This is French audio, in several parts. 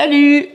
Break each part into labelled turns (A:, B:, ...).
A: Salut!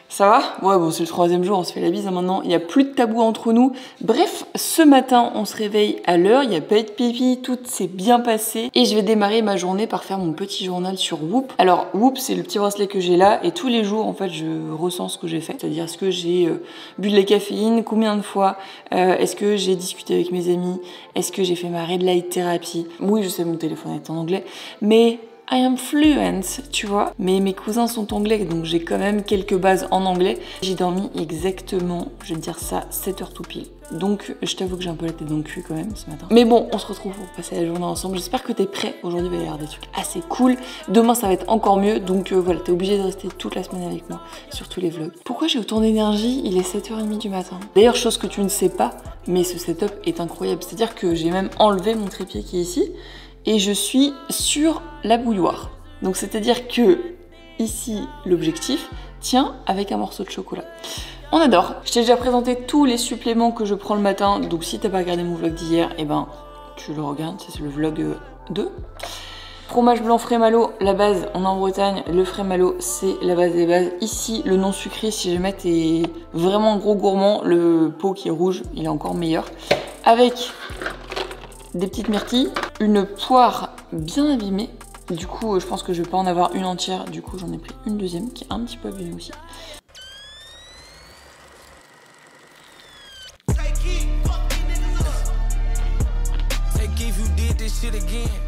A: Ça va? Ouais, bon, c'est le 3e jour, on se fait la bise hein, maintenant. Il n'y a plus de tabou entre nous. Bref, ce matin, on se réveille à l'heure. Il n'y a pas eu de pipi, tout s'est bien passé. Et je vais démarrer ma journée par faire mon petit journal sur Whoop. Alors, Whoop, c'est le petit bracelet que j'ai là. Et tous les jours, en fait, je ressens ce que j'ai fait. C'est-à-dire, est-ce que j'ai bu de la caféine? Combien de fois? Est-ce que j'ai discuté avec mes amis? Est-ce que j'ai fait ma red light thérapie? Oui, je sais, mon téléphone est en anglais. Mais I am fluent, tu vois. Mais mes cousins sont anglais, donc j'ai quand même quelques bases en anglais. J'ai dormi exactement, je vais te dire ça, 7 heures tout pile. Donc je t'avoue que j'ai un peu la tête dans le cul quand même ce matin. Mais bon, on se retrouve pour passer la journée ensemble. J'espère que t'es prêt. Aujourd'hui, il va y avoir des trucs assez cool. Demain, ça va être encore mieux. Donc voilà, t'es obligé de rester toute la semaine avec moi sur tous les vlogs. Pourquoi j'ai autant d'énergie? Il est 7h30 du matin. D'ailleurs, chose que tu ne sais pas, mais ce setup est incroyable. C'est-à-dire que j'ai même enlevé mon trépied qui est ici. Et je suis sur la bouilloire. Donc c'est-à-dire que ici, l'objectif tient avec un morceau de chocolat. On adore. Je t'ai déjà présenté tous les suppléments que je prends le matin. Donc si t'as pas regardé mon vlog d'hier, eh ben tu le regardes, c'est le vlog 2. Fromage blanc frais malo, la base, on est en Bretagne, le frais malo c'est la base des bases. Ici, le non sucré, si jamais t'es vraiment gros gourmand, le pot qui est rouge, il est encore meilleur. Avec des petites myrtilles, une poire bien abîmée. Du coup, je pense que je vais pas en avoir une entière. Du coup, j'en ai pris une deuxième qui est un petit peu abîmée aussi.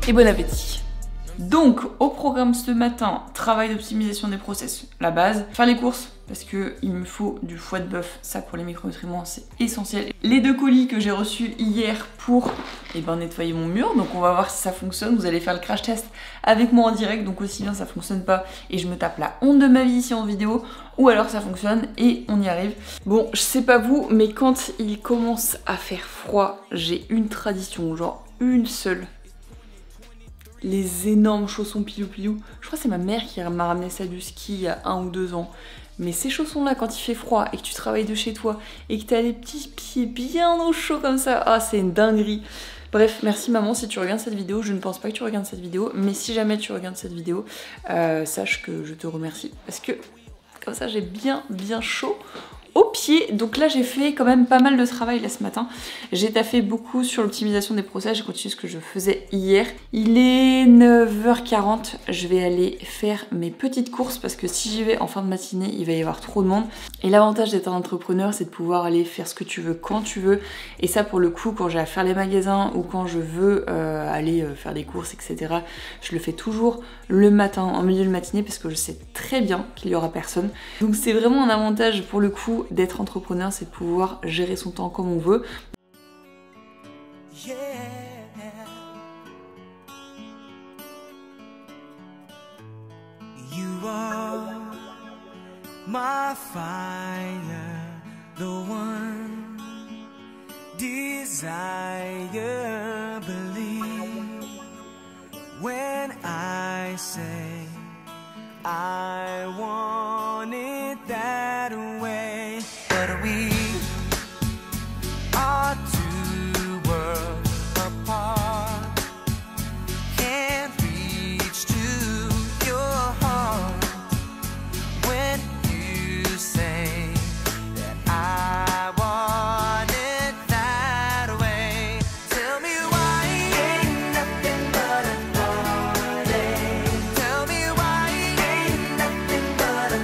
A: Et bon appétit. Donc, au programme ce matin, travail d'optimisation des process, la base. Faire les courses, parce que il me faut du foie de bœuf, ça pour les micronutriments, c'est essentiel. Les 2 colis que j'ai reçus hier pour nettoyer mon mur, donc on va voir si ça fonctionne. Vous allez faire le crash test avec moi en direct, donc aussi bien ça fonctionne pas et je me tape la honte de ma vie ici en vidéo, ou alors ça fonctionne et on y arrive. Bon, je sais pas vous, mais quand il commence à faire froid, j'ai une tradition, genre une seule. Les énormes chaussons pilou-pilou. Je crois que c'est ma mère qui m'a ramené ça du ski il y a 1 ou 2 ans. Mais ces chaussons-là, quand il fait froid et que tu travailles de chez toi et que tu as les petits pieds bien au chaud comme ça, ah c'est une dinguerie. Bref, merci maman si tu regardes cette vidéo. Je ne pense pas que tu regardes cette vidéo, mais si jamais tu regardes cette vidéo, sache que je te remercie. Parce que comme ça j'ai bien chaud au pied. Donc là j'ai fait quand même pas mal de travail là ce matin. J'ai taffé beaucoup sur l'optimisation des process, j'ai continué ce que je faisais hier. Il est 9h40, je vais aller faire mes petites courses parce que si j'y vais en fin de matinée, il va y avoir trop de monde. Et l'avantage d'être un entrepreneur, c'est de pouvoir aller faire ce que tu veux quand tu veux. Et ça pour le coup, quand j'ai à faire les magasins ou quand je veux aller faire des courses, etc. je le fais toujours le matin, en milieu de matinée, parce que je sais très bien qu'il y aura personne. Donc c'est vraiment un avantage pour le coup d'être entrepreneur, c'est de pouvoir gérer son temps comme on veut. Yeah. You are my fire, the one desire, believe when I say I want it that way. But we are 2 worlds apart. Can't reach to your heart when you say that I want it that way. Tell me why ain't nothing but a heartache. Tell me why ain't nothing but a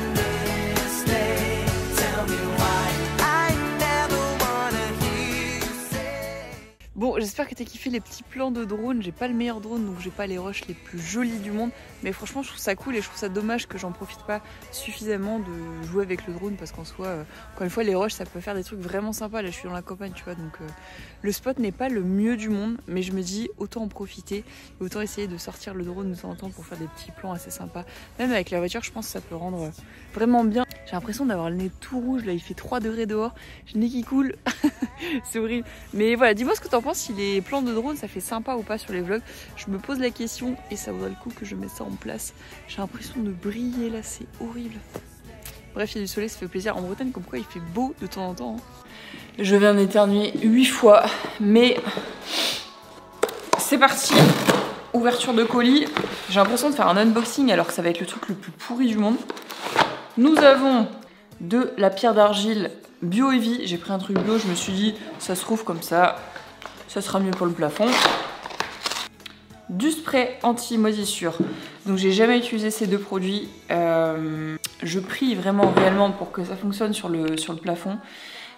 A: mistake. Tell me why I never wanna hear you say. Bon, j'espère que t'as kiffé les petits plans de drone. J'ai pas le meilleur drone, donc j'ai pas les rushs les plus jolis du monde. Mais franchement, je trouve ça cool et je trouve ça dommage que j'en profite pas suffisamment de jouer avec le drone parce qu'en soi, encore une fois, les rushs, ça peut faire des trucs vraiment sympas. Là, je suis dans la campagne, tu vois, donc le spot n'est pas le mieux du monde, mais je me dis autant en profiter et autant essayer de sortir le drone de temps en temps pour faire des petits plans assez sympas. Même avec la voiture, je pense que ça peut rendre vraiment bien. J'ai l'impression d'avoir le nez tout rouge, là, il fait 3 degrés dehors, j'ai le nez qui coule, c'est horrible. Mais voilà, dis-moi ce que t'en penses, si les plans de drone, ça fait sympa ou pas sur les vlogs. Je me pose la question et ça vaudrait le coup que je mette ça en place. J'ai l'impression de briller là, c'est horrible. Bref, il y a du soleil, ça fait plaisir. En Bretagne, comme quoi il fait beau de temps en temps. Je viens d'éternuer 8 fois, mais c'est parti. ouverture de colis. J'ai l'impression de faire un unboxing alors que ça va être le truc le plus pourri du monde. Nous avons de la pierre d'argile bio heavy. J'ai pris un truc bio, je me suis dit ça se trouve comme ça sera mieux pour le plafond. Du spray anti-moisissure. Donc j'ai jamais utilisé ces deux produits. Je prie vraiment réellement pour que ça fonctionne sur le plafond.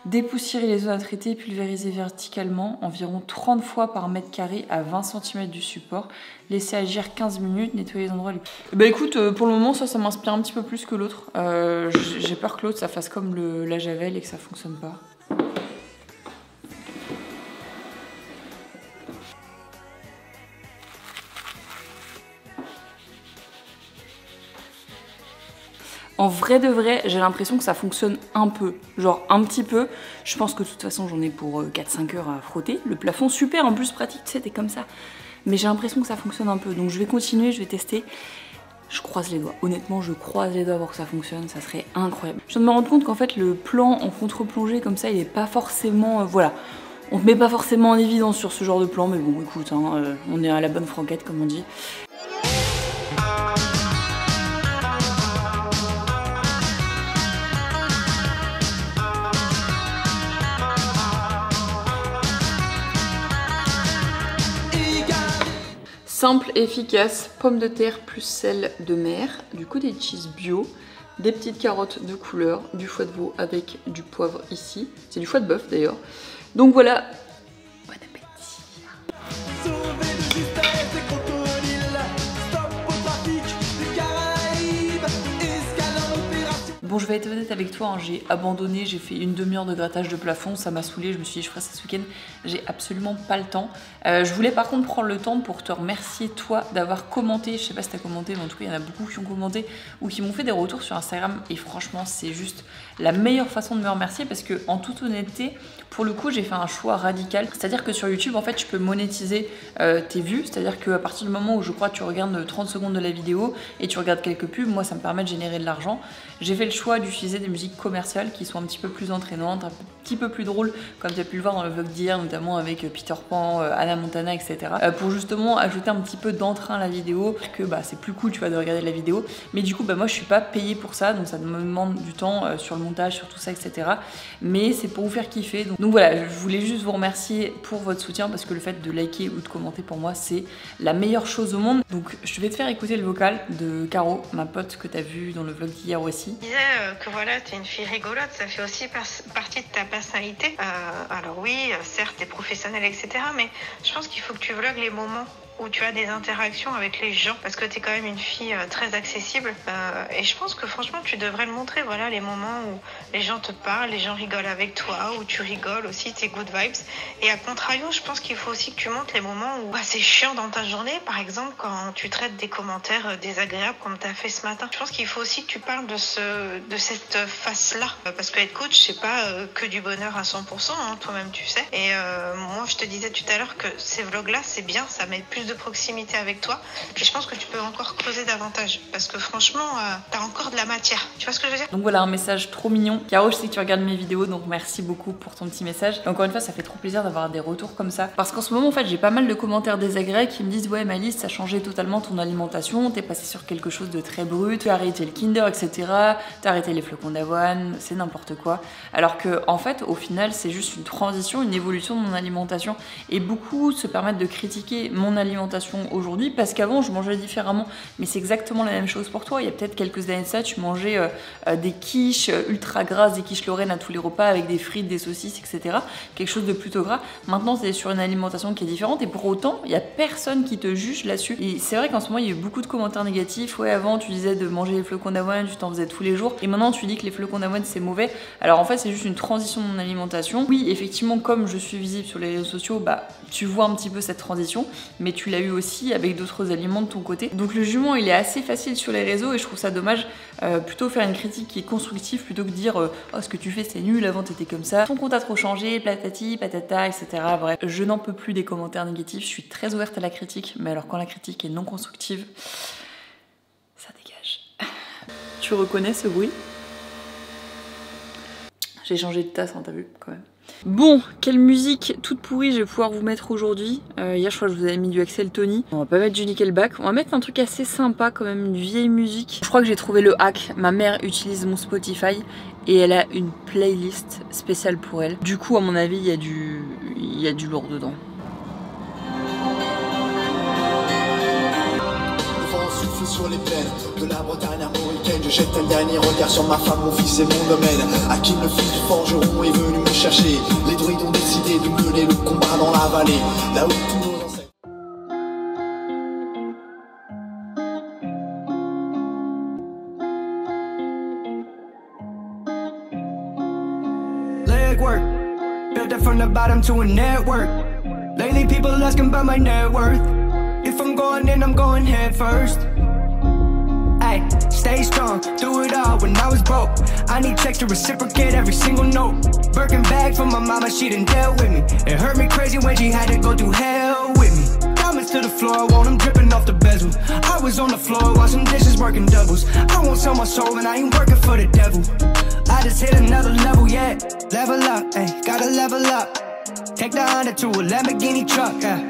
A: Dépoussiérer les zones à traiter, pulvériser verticalement environ 30 fois par mètre carré à 20 cm du support. Laisser agir 15 minutes, nettoyer les endroits les plus... Bah écoute, pour le moment ça m'inspire un petit peu plus que l'autre. J'ai peur que l'autre ça fasse comme la Javel et que ça fonctionne pas. En vrai de vrai, j'ai l'impression que ça fonctionne un peu, genre un petit peu. Je pense que de toute façon j'en ai pour 4-5 heures à frotter. Le plafond super, en plus pratique, tu sais, t'es comme ça. Mais j'ai l'impression que ça fonctionne un peu, donc je vais continuer, je vais tester. Je croise les doigts, honnêtement je croise les doigts pour que ça fonctionne, ça serait incroyable. Je viens de me rendre compte qu'en fait le plan en contre-plongée comme ça, il est pas forcément... voilà, on te met pas forcément en évidence sur ce genre de plan, mais bon écoute, hein, on est à la bonne franquette comme on dit. Simple, efficace, pommes de terre plus sel de mer, du cottage cheese bio, des petites carottes de couleur, du foie de veau avec du poivre ici. C'est du foie de bœuf d'ailleurs. Donc voilà. Bon appétit. Bon, je vais être honnête avec toi, hein, j'ai abandonné, j'ai fait une demi-heure de grattage de plafond, ça m'a saoulé, je me suis dit je ferai ça ce week-end, j'ai absolument pas le temps. Je voulais par contre prendre le temps pour te remercier toi d'avoir commenté, je sais pas si t'as commenté, mais en tout cas il y en a beaucoup qui ont commenté ou qui m'ont fait des retours sur Instagram et franchement c'est juste la meilleure façon de me remercier parce que en toute honnêteté, pour le coup j'ai fait un choix radical, c'est-à-dire que sur YouTube en fait tu peux monétiser tes vues, c'est-à-dire qu'à partir du moment où je crois que tu regardes 30 secondes de la vidéo et tu regardes quelques pubs, moi ça me permet de générer de l'argent. J'ai fait le choix d'utiliser des musiques commerciales qui sont un petit peu plus entraînantes, un petit peu plus drôles, comme tu as pu le voir dans le vlog d'hier, notamment avec Peter Pan, Hannah Montana, etc. Pour justement ajouter un petit peu d'entrain à la vidéo, que bah, c'est plus cool tu vois, de regarder la vidéo. Mais du coup, bah, moi je suis pas payée pour ça, donc ça me demande du temps sur le montage, sur tout ça, etc. Mais c'est pour vous faire kiffer. Donc voilà, je voulais juste vous remercier pour votre soutien parce que le fait de liker ou de commenter pour moi, c'est la meilleure chose au monde. Donc je vais te faire écouter le vocal de Caro, ma pote que tu as vu dans le vlog d'hier aussi.
B: Je disais que voilà, t'es une fille rigolote, ça fait aussi partie de ta personnalité. Alors oui, certes, t'es professionnelle, etc. Mais je pense qu'il faut que tu vlogues les moments où tu as des interactions avec les gens parce que tu es quand même une fille très accessible et je pense que franchement tu devrais le montrer, voilà, les moments où les gens te parlent, les gens rigolent avec toi, où tu rigoles aussi, tes good vibes. Et à contrario, je pense qu'il faut aussi que tu montres les moments où c'est chiant dans ta journée, par exemple quand tu traites des commentaires désagréables comme tu as fait ce matin. Je pense qu'il faut aussi que tu parles de cette face-là parce que être coach c'est pas que du bonheur à 100%, hein, toi-même tu sais. Et moi je te disais tout à l'heure que ces vlogs là c'est bien, ça met plus de proximité avec toi et je pense que tu peux encore creuser davantage parce que franchement t'as encore de la matière, tu vois ce que je veux dire.
A: Donc voilà un message trop mignon. Caro, je sais que tu regardes mes vidéos donc merci beaucoup pour ton petit message. Et encore une fois ça fait trop plaisir d'avoir des retours comme ça parce qu'en ce moment en fait j'ai pas mal de commentaires désagréables qui me disent ouais Malice ça a changé totalement ton alimentation, t'es passé sur quelque chose de très brut, tu as arrêté le Kinder etc, t'as arrêté les flocons d'avoine, c'est n'importe quoi. Alors que en fait au final c'est juste une transition, une évolution de mon alimentation et beaucoup se permettent de critiquer mon alimentation aujourd'hui parce qu'avant je mangeais différemment, mais c'est exactement la même chose pour toi. Il y a peut-être quelques années de ça tu mangeais des quiches ultra grasses, des quiches Lorraine à tous les repas avec des frites, des saucisses etc, quelque chose de plutôt gras. Maintenant c'est sur une alimentation qui est différente et pour autant il y a personne qui te juge là-dessus. Et c'est vrai qu'en ce moment il y a eu beaucoup de commentaires négatifs. Ouais, avant tu disais de manger les flocons d'avoine, tu t'en faisais tous les jours et maintenant tu dis que les flocons d'avoine c'est mauvais. Alors en fait c'est juste une transition de mon alimentation. Oui effectivement comme je suis visible sur les réseaux sociaux, bah tu vois un petit peu cette transition, mais tu l'as eu aussi avec d'autres aliments de ton côté. Donc le jugement il est assez facile sur les réseaux et je trouve ça dommage. Plutôt faire une critique qui est constructive plutôt que de dire oh ce que tu fais c'est nul, avant t'étais comme ça, ton compte a trop changé, patati, patata, etc. Bref, je n'en peux plus des commentaires négatifs, je suis très ouverte à la critique, mais alors quand la critique est non constructive, ça dégage. Tu reconnais ce bruit? J'ai changé de tasse, hein, t'as vu quand même. Bon, quelle musique toute pourrie je vais pouvoir vous mettre aujourd'hui. Hier je crois que je vous avais mis du Axel Tony. On va pas mettre du Nickelback, on va mettre un truc assez sympa quand même, une vieille musique. Je crois que j'ai trouvé le hack, ma mère utilise mon Spotify et elle a une playlist spéciale pour elle. Du coup à mon avis il y a du lourd dedans.
C: Souffle sur les plaines de la Bretagne armoricaine. Je jette un dernier regard sur ma femme, mon fils et mon domaine. Hakim, le fils du forgeron, est venu me chercher. Les druides ont décidé de mener le combat dans la vallée, là où tous nos ancêtres...
D: Legwork, built it from the bottom to a network. Lately people asking about my net worth. If I'm going in, I'm going head first. Ay, stay strong, do it all when I was broke. I need checks to reciprocate every single note. Birkin bag from my mama, she done dealt with me. It hurt me crazy when she had to go through hell with me. Diamonds to the floor, I want them dripping off the bezel. I was on the floor, washing dishes, working doubles. I won't sell my soul and I ain't working for the devil. I just hit another level, yeah. Level up, ay, gotta level up. Take the Honda to a Lamborghini truck, yeah.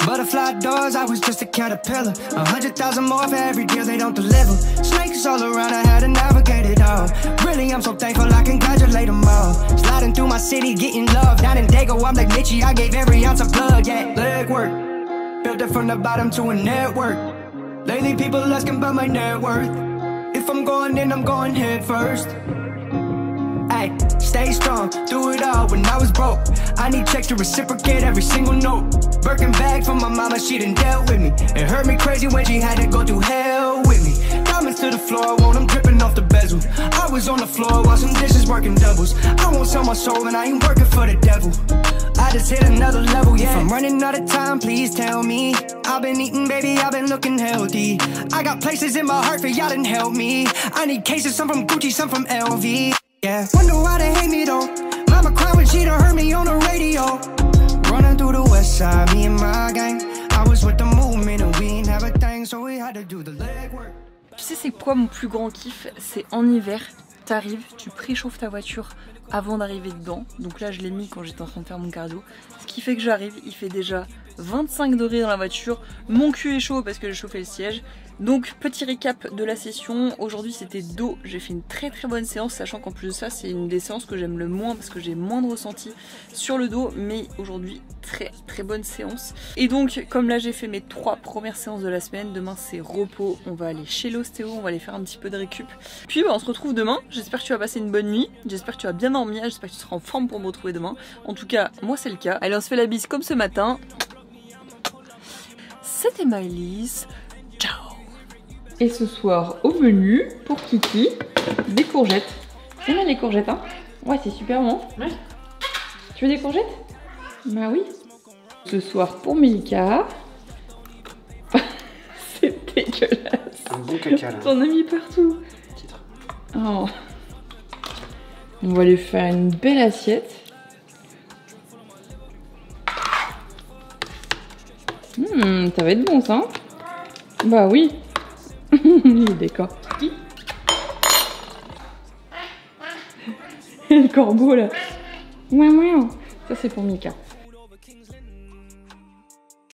D: Butterfly doors, I was just a caterpillar. 100,000 more for every deal they don't deliver. Snakes all around, I had to navigate it all. Really, I'm so thankful I congratulate them all. Sliding through my city, getting love. Down in Dago, I'm like Mitchie, I gave every ounce of blood, yeah. Leg work, built it from the bottom to a network. Lately people asking about my net worth. If I'm going in, I'm going head first. Ay, stay strong, do it all when I was broke. I need checks to reciprocate every single note. Birkin bag from my mama, she done dealt with me. It hurt me crazy when she had to go through hell with me. Diamonds to the floor, I want them dripping off the bezel. I was on the floor, washing dishes, working doubles. I won't sell my soul and I ain't working for the devil. I just hit another level, yeah. If I'm running out of time, please tell me. I've been eating, baby, I've been looking healthy. I got places in my heart for y'all didn't help me. I need cases, some from Gucci, some from LV. Yeah, wonder why they hate me though. Mama cried when she done heard me on the radio. Running through the west side, me and my gang. I was with the movement and we ain't have a thing, so we had to do the legwork.
A: Tu sais c'est quoi mon plus grand kiff? C'est en hiver, t'arrives, tu préchauffes ta voiture avant d'arriver dedans. Donc là je l'ai mis quand j'étais en train de faire mon cardio. Ce qui fait que j'arrive, il fait déjà 25 degrés dans la voiture. Mon cul est chaud parce que j'ai chauffé le siège. Donc petit récap de la session, aujourd'hui c'était dos, j'ai fait une très bonne séance, sachant qu'en plus de ça c'est une des séances que j'aime le moins parce que j'ai moins de ressenti sur le dos, mais aujourd'hui très bonne séance. Et donc comme là j'ai fait mes 3 premières séances de la semaine, demain c'est repos, on va aller chez l'ostéo, on va aller faire un petit peu de récup. Puis on se retrouve demain, j'espère que tu vas passer une bonne nuit, j'espère que tu vas bien dormir, j'espère que tu seras en forme pour me retrouver demain. En tout cas moi c'est le cas. Allez on se fait la bise comme ce matin. C'était Maëlys, ciao. Et ce soir au menu pour Kiki, des courgettes. C'est bien les courgettes hein? Ouais c'est super bon. Ouais. Tu veux des courgettes? Bah oui. Ce soir pour Milka. C'est dégueulasse.
E: Un bon caca là.
A: T'en as mis partout.
E: Titre.
A: Oh. On va lui faire une belle assiette. Ça va être bon ça. Bah oui. Il est d'accord. Le corbeau là. Ça c'est pour Mika.